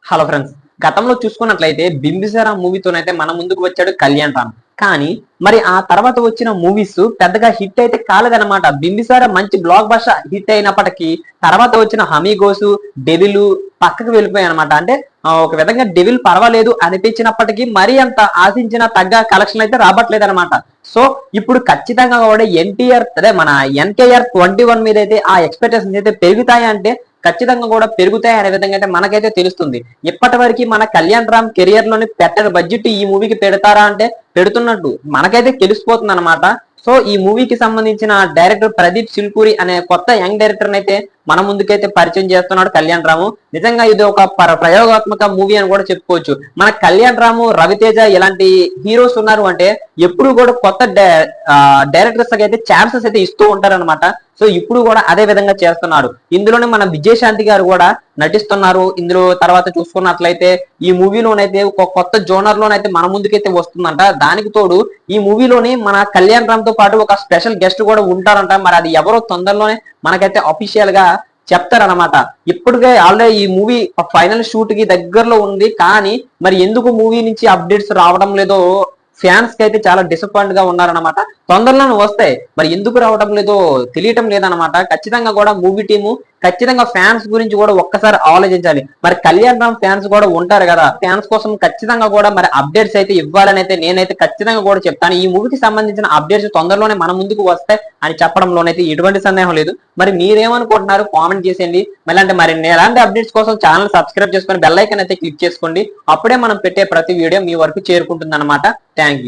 Hello friends, గతంలో చూసుకున్నట్లయితే బింబిసార మూవీతోనైతే మన ముందుకు వచ్చాడు కళ్యాణ్ రామ్. కానీ మరి ఆ తర్వాత వచ్చిన మూవీస్ పెద్దగా హిట్ అయితే కాలేదన్నమాట. బింబిసార మంచి బ్లాక్ బస్టర్ హిట్ అయినప్పటికీ తర్వాత వచ్చిన హమీగోసు, డెవిల్ పక్కకు వెళ్ళిపోయాయి అనమాట. అంటే ఒక విధంగా డెవిల్ పర్వాలేదు అనిపించినప్పటికీ మరీ అంత ఆశించిన తగ్గ కలెక్షన్ అయితే రాబట్టలేదు అనమాట. సో ఇప్పుడు ఖచ్చితంగా కూడా ఎన్టీఆర్ అదే మన ఎన్కేఆర్ 21 మీద అయితే ఆ ఎక్స్పెక్టేషన్స్ అయితే పెరుగుతాయి అంటే ఖచ్చితంగా కూడా పెరుగుతాయి అనే విధంగా అయితే మనకైతే తెలుస్తుంది. ఇప్పటి వరకు మన కళ్యాణ్ రామ్ కెరియర్ లోని పెట్టని బడ్జెట్ ఈ మూవీకి పెడతారా అంటే పెడుతున్నట్టు మనకైతే తెలిసిపోతుంది అనమాట. సో ఈ మూవీకి సంబంధించిన డైరెక్టర్ ప్రదీప్ సిల్కూరి అనే కొత్త యంగ్ డైరెక్టర్ అయితే మన ముందుకైతే పరిచయం చేస్తున్నాడు కళ్యాణ్ రాము. నిజంగా ఇది ఒక ప్రయోగాత్మక మూవీ అని కూడా చెప్పుకోవచ్చు. మన కళ్యాణ్ రాము, రవితేజ ఇలాంటి హీరోస్ ఉన్నారు అంటే ఎప్పుడు కూడా కొత్త డైరెక్టర్స్ అయితే ఛాన్సెస్ అయితే ఇస్తూ ఉంటారనమాట. సో ఇప్పుడు కూడా అదే విధంగా చేస్తున్నారు. ఇందులోనే మన విజయశాంతి గారు కూడా నటిస్తున్నారు. ఇందులో తర్వాత చూసుకున్నట్లయితే ఈ మూవీలోనైతే ఒక కొత్త జోనర్ లోనైతే మన ముందుకైతే వస్తుందంట. దానికి తోడు ఈ మూవీలోని మన కళ్యాణ్ రామ్ తో పాటు ఒక స్పెషల్ గెస్ట్ కూడా ఉంటారంట. మరి అది ఎవరో తొందరలోనే మనకైతే అఫీషియల్ గా చెప్తారనమాట. ఇప్పటికే ఆల్రెడీ ఈ మూవీ ఫైనల్ షూట్ కి దగ్గరలో ఉంది. కానీ మరి ఎందుకు మూవీ నుంచి అప్డేట్స్ రావడం లేదో ఫ్యాన్స్ కి అయితే చాలా డిసప్పాయింట్ గా ఉన్నారనమాట. తొందరలోనే వస్తాయి, మరి ఎందుకు రావడం లేదో తెలియటం లేదనమాట. ఖచ్చితంగా కూడా మూవీ టీము ఖచ్చితంగా ఫ్యాన్స్ గురించి కూడా ఒక్కసారి ఆలోచించాలి. మరి కళ్యాణ్ రామ్ ఫ్యాన్స్ కూడా ఉంటారు కదా, ఫ్యాన్స్ కోసం ఖచ్చితంగా కూడా మరి అప్డేట్స్ అయితే ఇవ్వాలని అయితే నేనైతే ఖచ్చితంగా కూడా చెప్తాను. ఈ మూవీకి సంబంధించిన అప్డేట్స్ తొందరలోనే మన ముందుకు వస్తాయి అని చెప్పడంలోనైతే ఎటువంటి సందేహం లేదు. మరి మీరేమనుకుంటున్నారు కామెంట్ చేసేయండి. మరి ఎలాంటి అప్డేట్స్ కోసం ఛానల్ సబ్స్క్రైబ్ చేసుకొని బెల్ ఐకాన్ అయితే క్లిక్ చేసుకోండి. అప్పుడే మనం పెట్టే ప్రతి వీడియో మీ వరకు చేరుకుంటుంది అనమాట. Thank you.